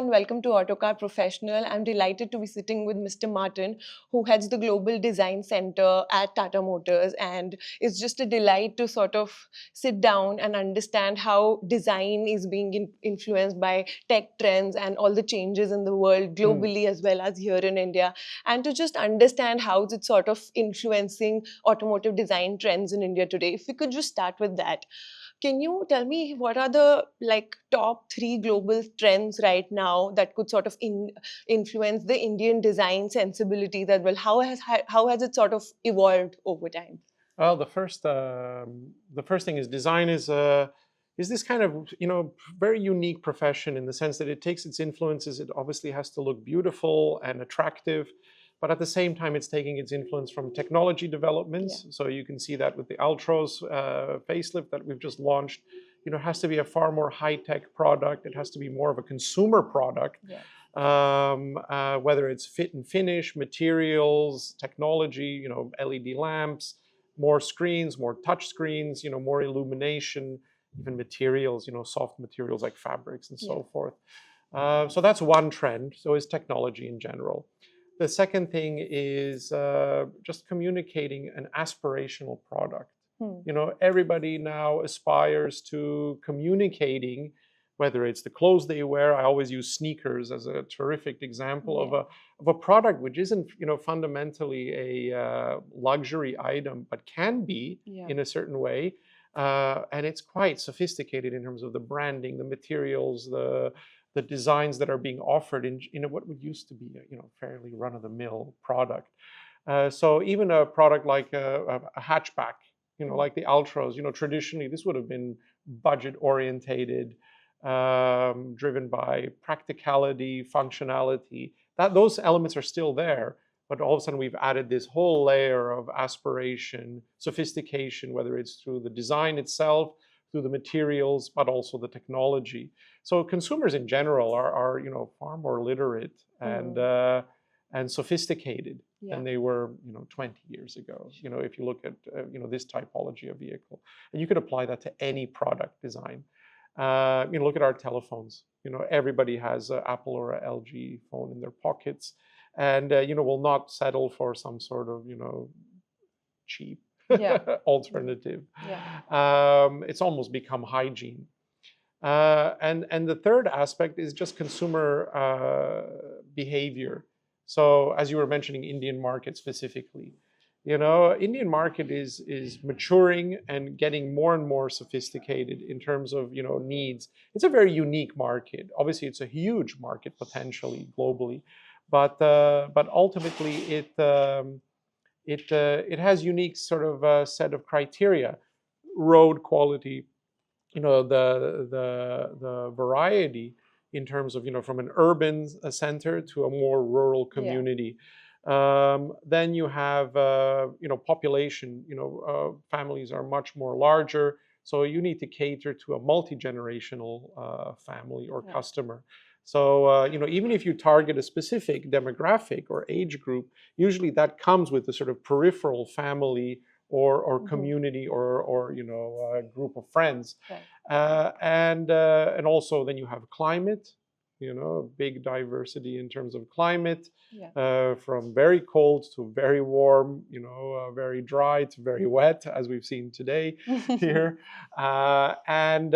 and welcome to Autocar Professional. I'm delighted to be sitting with Mr. Martin, who heads the Global Design Center at Tata Motors. And it's just a delight to sort of sit down and understand how design is being influenced by tech trends and all the changes in the world globally as well as here in India. And to just understand how it's sort of influencing automotive design trends in India today. If we could just start with that. Can you tell me what are the top three global trends right now that could sort of influence the Indian design sensibilities as well? How has it sort of evolved over time? Well, the first thing is design is this kind of very unique profession in the sense that it takes its influences. It obviously has to look beautiful and attractive, but at the same time, it's taking its influence from technology developments. Yeah. So you can see that with the Altroz facelift that we've just launched. It has to be a far more high-tech product. It has to be more of a consumer product. Yeah. Whether it's fit and finish, materials, technology, LED lamps, more screens, more touch screens, more illumination, even materials, soft materials like fabrics and so forth. So that's one trend. So is technology in general. The second thing is just communicating an aspirational product. Everybody now aspires to communicating, whether it's the clothes they wear. I always use sneakers as a terrific example of a product which isn't, fundamentally a luxury item, but can be in a certain way. And it's quite sophisticated in terms of the branding, the materials, the designs that are being offered in what would used to be a fairly run-of-the-mill product. So even a product like a hatchback, like the Altroz, traditionally this would have been budget orientated, driven by practicality, functionality. Those elements are still there, but all of a sudden we've added this whole layer of aspiration, sophistication, whether it's through the design itself, through the materials, but also the technology. So consumers in general are far more literate and sophisticated than they were 20 years ago. If you look at this typology of vehicle, and you could apply that to any product design. Look at our telephones. Everybody has an Apple or a LG phone in their pockets, and will not settle for some sort of cheap alternative. It's almost become hygiene. And the third aspect is just consumer behavior. So as you were mentioning, Indian market specifically, Indian market is maturing and getting more and more sophisticated in terms of needs. It's a very unique market. Obviously, it's a huge market potentially globally, but ultimately it has unique sort of set of criteria, road quality, the variety in terms of from an urban center to a more rural community. Then you have population. Families are much more larger, so you need to cater to a multi-generational family or customer. So even if you target a specific demographic or age group, usually that comes with a sort of peripheral family or community or group of friends. And also then you have climate, big diversity in terms of climate, from very cold to very warm, very dry to very wet, as we've seen today here. And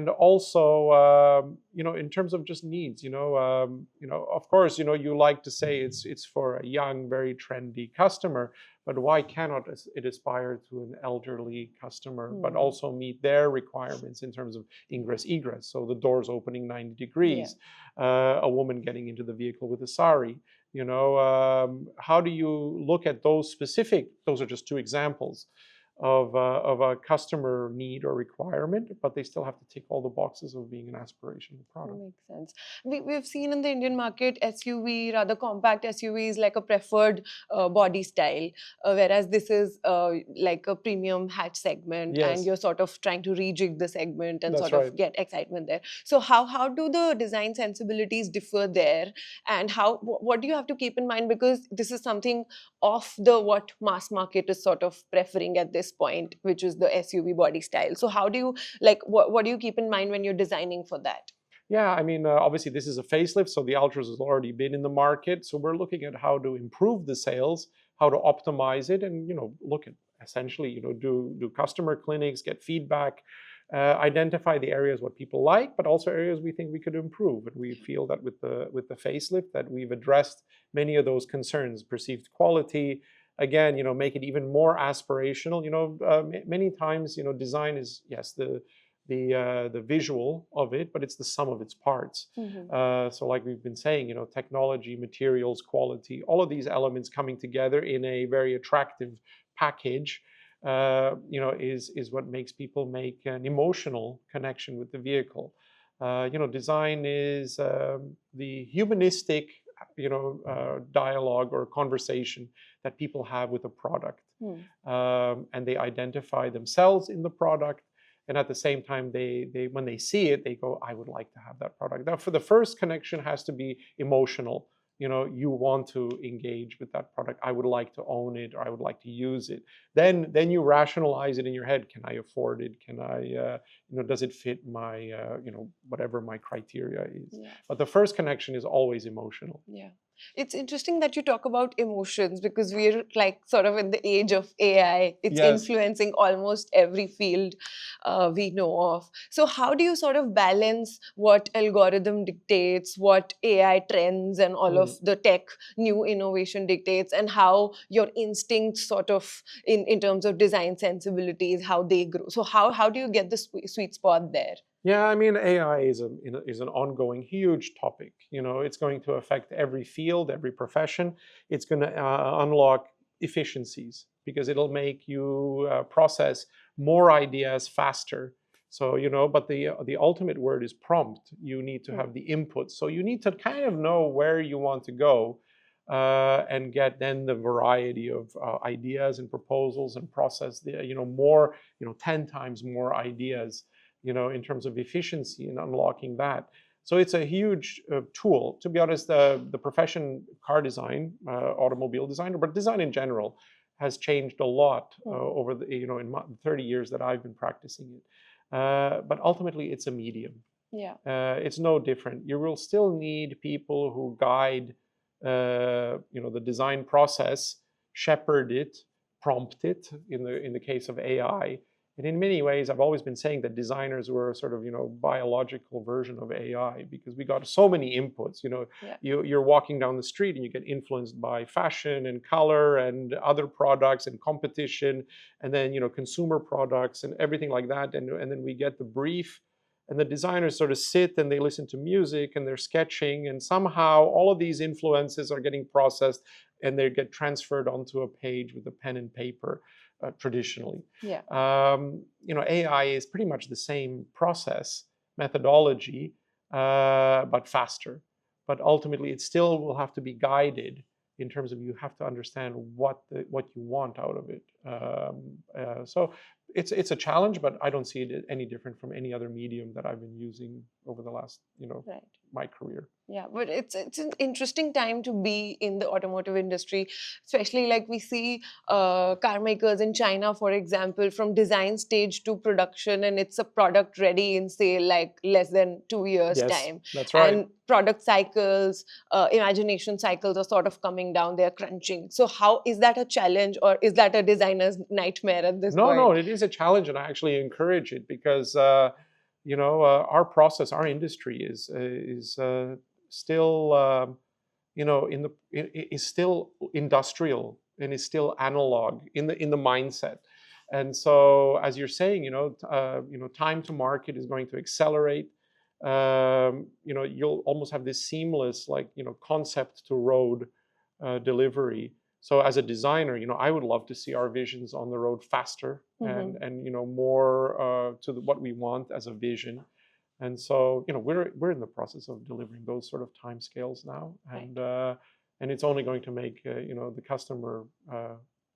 also, in terms of just needs, of course, you like to say it's for a young, very trendy customer, but why cannot it aspire to an elderly customer, but also meet their requirements in terms of ingress, egress? So the doors opening 90 degrees, a woman getting into the vehicle with a sari. How do you look at those specific? Those are just two examples of a customer need or requirement, but they still have to tick all the boxes of being an aspirational product. That makes sense. We've seen in the Indian market SUV, rather compact SUVs, like a preferred body style, whereas this is like a premium hatch segment, and you're sort of trying to rejig the segment and of get excitement there. So how do the design sensibilities differ there, and what do you have to keep in mind, because this is something of what mass market is sort of preferring at this point, which is the SUV body style. So how do you what do you keep in mind when you're designing for that? Yeah, I mean, obviously this is a facelift, so the Altroz has already been in the market. So we're looking at how to improve the sales, how to optimize it, and look at essentially, do customer clinics, get feedback, identify the areas what people like, but also areas we think we could improve. And we feel that with the facelift that we've addressed many of those concerns, perceived quality. Again, make it even more aspirational. Many times, design is, yes, the visual of it, but it's the sum of its parts. So like we've been saying, technology, materials, quality, all of these elements coming together in a very attractive package, is what makes people make an emotional connection with the vehicle. Design is the humanistic, dialogue or conversation that people have with a product. And they identify themselves in the product. And at the same time, they when they see it, they go, I would like to have that product. Now, for the first connection has to be emotional. You want to engage with that product. I would like to own it, or I would like to use it. Then you rationalize it in your head. Can I afford it? Can I, does it fit my, whatever my criteria is? Yeah. But the first connection is always emotional. Yeah. It's interesting that you talk about emotions, because we're like sort of in the age of AI. It's Yes. influencing almost every field we know of. So how do you sort of balance what algorithm dictates, what AI trends and all of the tech new innovation dictates, and how your instincts sort of in terms of design sensibilities, how they grow? So how do you get the sweet spot there? Yeah, I mean, AI is an ongoing huge topic. It's going to affect every field, every profession. It's going to unlock efficiencies because it'll make you process more ideas faster. So, but the ultimate word is prompt. You need to have the input. So you need to kind of know where you want to go and get then the variety of ideas and proposals and process more, 10 times more ideas in terms of efficiency and unlocking that. So it's a huge tool. To be honest, the profession, car design, automobile designer, but design in general, has changed a lot over the in 30 years that I've been practicing it. But ultimately, it's a medium. Yeah. It's no different. You will still need people who guide, the design process, shepherd it, prompt it. In the case of AI. And in many ways, I've always been saying that designers were sort of, biological version of AI, because we got so many inputs. Yeah. You're walking down the street and you get influenced by fashion and color and other products and competition, and then, consumer products and everything like that. And then we get the brief, and the designers sort of sit and they listen to music and they're sketching, and somehow all of these influences are getting processed and they get transferred onto a page with a pen and paper. Traditionally. Yeah. AI is pretty much the same process, methodology, but faster. But ultimately, it still will have to be guided in terms of you have to understand what you want out of it. So it's a challenge, but I don't see it any different from any other medium that I've been using over the last, Right. my career. Yeah, but it's an interesting time to be in the automotive industry, especially like we see car makers in China, for example, from design stage to production, and it's a product ready in, say, like less than 2 years' Yes, time. that's right. And product cycles, imagination cycles are sort of coming down, they're crunching. So how is that a challenge, or is that a designer's nightmare at this point? No, it is a challenge, and I actually encourage it because our process, our industry is still is still industrial and is still analog in the mindset. And so, as you're saying, time to market is going to accelerate. You'll almost have this seamless, concept to road delivery. So as a designer, I would love to see our visions on the road faster and more to what we want as a vision. And so, we're in the process of delivering those sort of timescales now, and and it's only going to make the customer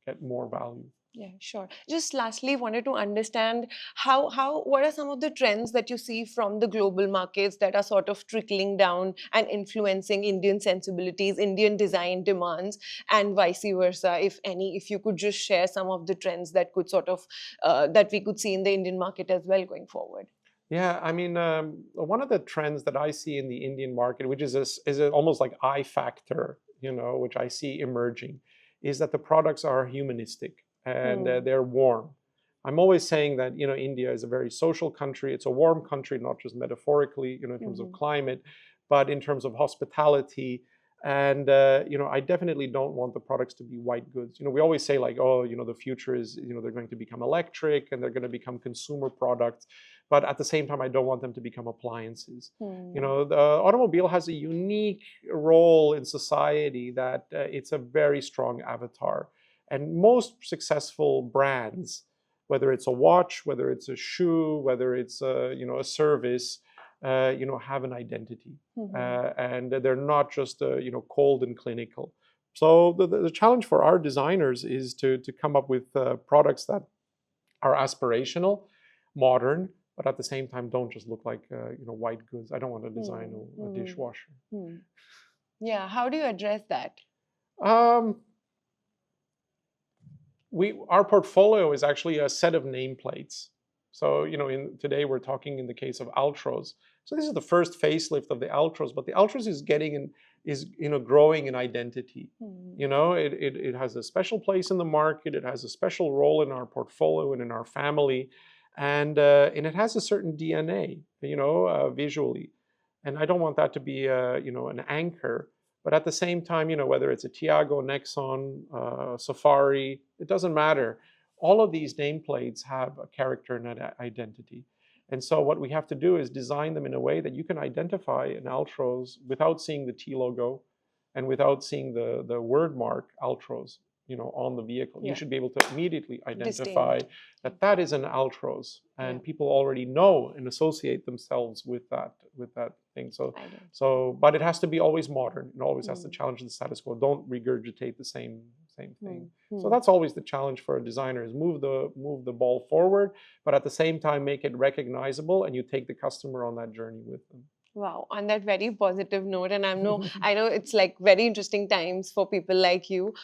get more value. Yeah, sure. Just lastly, wanted to understand what are some of the trends that you see from the global markets that are sort of trickling down and influencing Indian sensibilities, Indian design demands, and vice versa, if any. If you could just share some of the trends that could sort of that we could see in the Indian market as well going forward. Yeah, I mean, one of the trends that I see in the Indian market, which is almost like I factor, which I see emerging, is that the products are humanistic and Hmm. they're warm. I'm always saying that India is a very social country. It's a warm country, not just metaphorically, in terms of Mhm. climate, but in terms of hospitality. And I definitely don't want the products to be white goods. We always say like, oh, the future is, they're going to become electric and they're going to become consumer products. But at the same time, I don't want them to become appliances. Hmm. The automobile has a unique role in society that it's a very strong avatar. And most successful brands, whether it's a watch, whether it's a shoe, whether it's a service, have an identity, Mhm. and they're not just cold and clinical. So the challenge for our designers is to come up with products that are aspirational, modern, but at the same time don't just look like white goods. I don't want to design Hmm. a Hmm. dishwasher. Hmm. Yeah. How do you address that? Um, our portfolio is actually a set of nameplates. So today we're talking in the case of Altroz. So this is the first facelift of the Altroz, but the Altroz is getting is growing in identity. Hmm. It has a special place in the market. It has a special role in our portfolio and in our family, and it has a certain DNA, visually. And I don't want that to be an anchor. But at the same time, whether it's a Tiago, Nexon, Safari, it doesn't matter. All of these nameplates have a character and an identity. And so what we have to do is design them in a way that you can identify an Altroz without seeing the T logo and without seeing the word mark Altroz, on the vehicle. You Yeah. should be able to immediately identify Distinct. that is an Altroz, Yeah. and people already know and associate themselves with that thing. So Identity. but it has to be always modern. It always has to Hmm. challenge the status quo. Don't regurgitate the same Hmm. thing. So Hmm. that's always the challenge for a designer: is move the ball forward, but at the same time make it recognizable, and you take the customer on that journey with them. Wow, on that very positive note, and I know it's like very interesting times for people like you.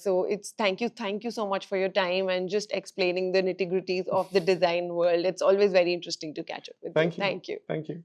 So it's thank you so much for your time and just explaining the nitty gritties of the design world. It's always very interesting to catch up with you. Thank you. Thank you. Thank you.